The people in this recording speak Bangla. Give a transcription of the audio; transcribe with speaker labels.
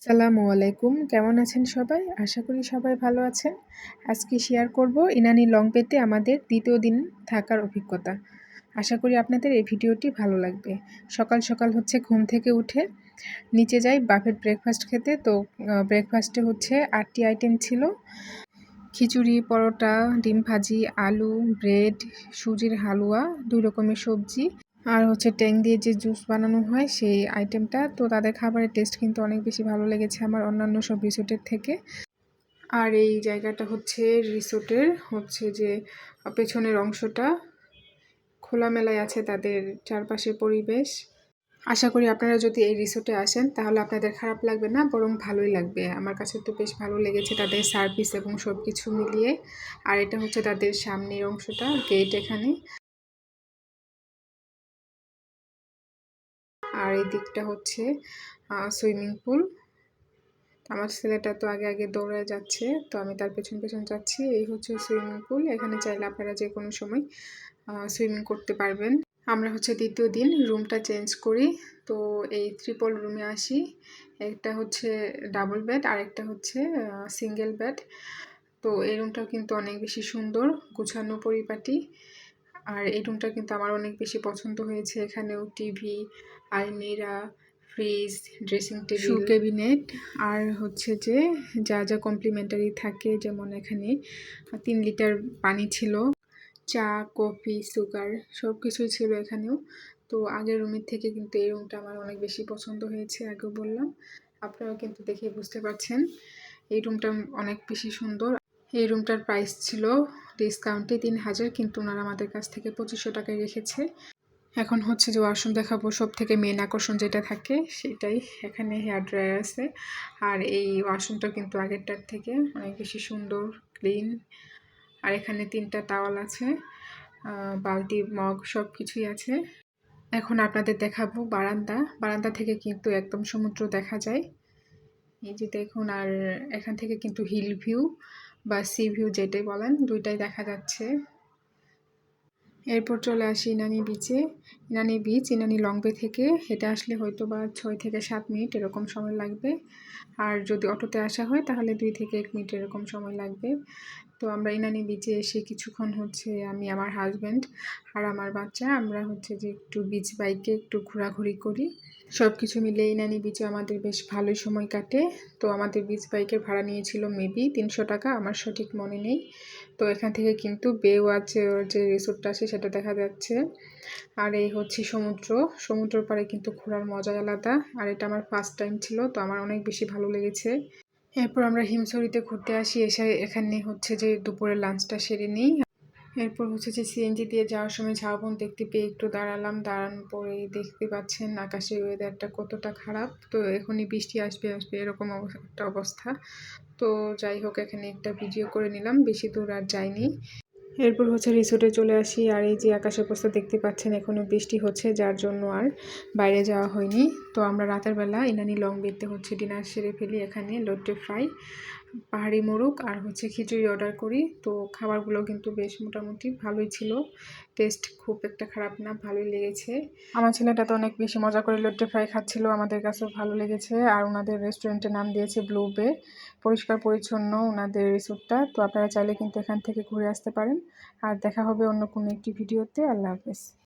Speaker 1: আসসালামু আলাইকুম। কেমন আছেন সবাই? আশা করি সবাই ভালো আছেন। আজকে শেয়ার করব ইনানি লং বেতে আমাদের ২য় দিন থাকার অভিজ্ঞতা। আশা করি আপনাদের এই ভিডিওটি ভালো লাগবে। সকাল সকাল হচ্ছে ঘুম থেকে উঠে নিচে যাই বাফেট ব্রেকফাস্ট খেতে। তো ব্রেকফাস্টে হচ্ছে ৮টি আইটেম ছিল। খিচুড়ি, পরোটা, ডিম ভাজি, আলু, ব্রেড, সুজির হালুয়া, ২ রকমের সবজি আর হচ্ছে ট্যাং দিয়ে যে জুস বানানো হয় সেই আইটেমটা। তো তাদের খাবারের টেস্ট কিন্তু অনেক বেশি ভালো লেগেছে আমার অন্যান্য সব রিসোর্টের থেকে। আর এই জায়গাটা হচ্ছে রিসোর্টের হচ্ছে যে পেছনের অংশটা খোলামেলায় আছে তাদের চারপাশে পরিবেশ। আশা করি আপনারা যদি এই রিসোর্টে আসেন তাহলে আপনাদের খারাপ লাগবে না, বরং ভালোই লাগবে। আমার কাছে তো বেশ ভালো লেগেছে তাদের সার্ভিস এবং সব কিছু মিলিয়ে। আর এটা হচ্ছে তাদের সামনের অংশটা, গেট এখানে। আর এই দিকটা হচ্ছে সুইমিং পুল। আমার ছেলেটা তো আগে আগে দৌড়ায় যাচ্ছে, তো আমি তার পেছন পেছন যাচ্ছি। এই হচ্ছে সুইমিং পুল, এখানে চাইলে আপনারা যে কোনো সময় সুইমিং করতে পারবেন। আমরা হচ্ছে ২য় দিন রুমটা চেঞ্জ করি। তো এই ট্রিপল রুমে আসি। একটা হচ্ছে ডাবল বেড আর একটা হচ্ছে সিঙ্গেল বেড। তো এই রুমটাও কিন্তু অনেক বেশি সুন্দর, গুছানো পরিপাটি। আর এই রুমটা কিন্তু আমার অনেক বেশি পছন্দ হয়েছে। এখানেও টিভি, আলমিরা, fridge, dressing table, shoe cabinet আর হচ্ছে যে যা যা কমপ্লিমেন্টারি থাকে, যেমন এখানে ৩ লিটার পানি ছিল, চা, কফি, সুগার সব কিছুই ছিল এখানেও। তো আগের রুমের থেকে কিন্তু এই রুমটা আমার অনেক বেশি পছন্দ হয়েছে, আগেও বললাম। আপনারাও কিন্তু দেখে বুঝতে পারছেন এই রুমটা অনেক বেশি সুন্দর। এই রুমটার প্রাইস ছিল ডিসকাউন্টে ৩,০০০, কিন্তু ওনারা আমাদের কাছ থেকে ২৫০০ টাকায় রেখেছে। এখন হচ্ছে যে ওয়াশরুম দেখাবো। সব থেকে মেন আকর্ষণ যেটা থাকে সেটাই। এখানে হেয়ার ড্রায়ার আছে। আর এই ওয়াশরুমটা কিন্তু আগেরটার থেকে অনেক বেশি সুন্দর, ক্লিন। আর এখানে 3টা টাওয়াল আছে, বালতি, মগ সব কিছুই আছে। এখন আপনাদের দেখাবো বারান্দা। বারান্দা থেকে কিন্তু একদম সমুদ্র দেখা যায়, এই যে দেখুন। আর এখান থেকে কিন্তু হিল ভিউ বা সি ভিউ যেটাই বলেন, দুইটাই দেখা যাচ্ছে। এরপর চলে আসি ইনানি বিচে। ইনানি বিচ ইনানি লং বে থেকে হেঁটে আসলে হয়তো বা 6 থেকে 7 মিনিট এরকম সময় লাগবে। আর যদি অটোতে আসা হয় তাহলে 2 থেকে 1 মিনিট এরকম সময় লাগবে। তো আমরা ইনানি বিচে এসে কিছুক্ষণ হচ্ছে আমি, আমার হাজব্যান্ড আর আমার বাচ্চা, আমরা হচ্ছে যে একটু বিচ বাইকে একটু ঘোরাঘুরি করি। সব কিছু মিলে ইনানি বিচে আমাদের বেশ ভালোই সময় কাটে। তো আমাদের বিচ বাইকের ভাড়া নিয়েছিল মেবি 300 টাকা, আমার সঠিক মনে নেই। তো এখান থেকে কিন্তু বেওয়াচ যে রিসোর্টটা আছে সেটা দেখা যাচ্ছে। আর এই হচ্ছে সমুদ্র। সমুদ্রের পাড়ে কিন্তু ঘোরার মজাই আলাদা। আর এটা আমার ফার্স্ট টাইম ছিল, তো আমার অনেক বেশি ভালো লেগেছে। এরপর আমরা হিমছড়িতে ঘুরতে আসি। এসে এখানে হচ্ছে যে দুপুরের লাঞ্চটা সেরে নিই। এরপর হচ্ছে যে সিএনজি দিয়ে যাওয়ার সময় ঝাউবন দেখতে পেয়ে একটু দাঁড়ালাম। দাঁড়ানোর পরে দেখতে পাচ্ছেন আকাশের ওয়েদারটা কতটা খারাপ। তো এখনই বৃষ্টি আসবে আসবে এরকম একটা অবস্থা। তো যাই হোক, এখানে একটা ভিডিও করে নিলাম, বেশি দূর আর যাইনি। এরপর হচ্ছে রিসোর্টে চলে আসি। আর এই যে আকাশের অবস্থা দেখতে পাচ্ছেন, এখনও বৃষ্টি হচ্ছে, যার জন্য আর বাইরে যাওয়া হয়নি। তো আমরা রাতের বেলা ইনানি লং বেতে হচ্ছে ডিনার সেরে ফেলি। এখানে লোটে ফ্রাই, পাহাড়ি মোরগ আর হচ্ছে খিচুড়ি অর্ডার করি। তো খাবারগুলো কিন্তু বেশ মোটামুটি ভালোই ছিল, টেস্ট খুব একটা খারাপ না, ভালোই লেগেছে। আমার ছেলেটা তো অনেক বেশি মজা করে লোটে ফ্রাই খাচ্ছিল, আমাদের কাছেও ভালো লেগেছে। আর ওনাদের রেস্টুরেন্টের নাম দিয়েছে ব্লু বে। পরিষ্কার পরিচ্ছন্ন ওনাদের রিসোর্টটা। তো আপনারা চাইলে কিন্তু এখান থেকে ঘুরে আসতে পারেন। আর দেখা হবে অন্য কোনো একটি ভিডিওতে। আল্লাহ হাফেজ।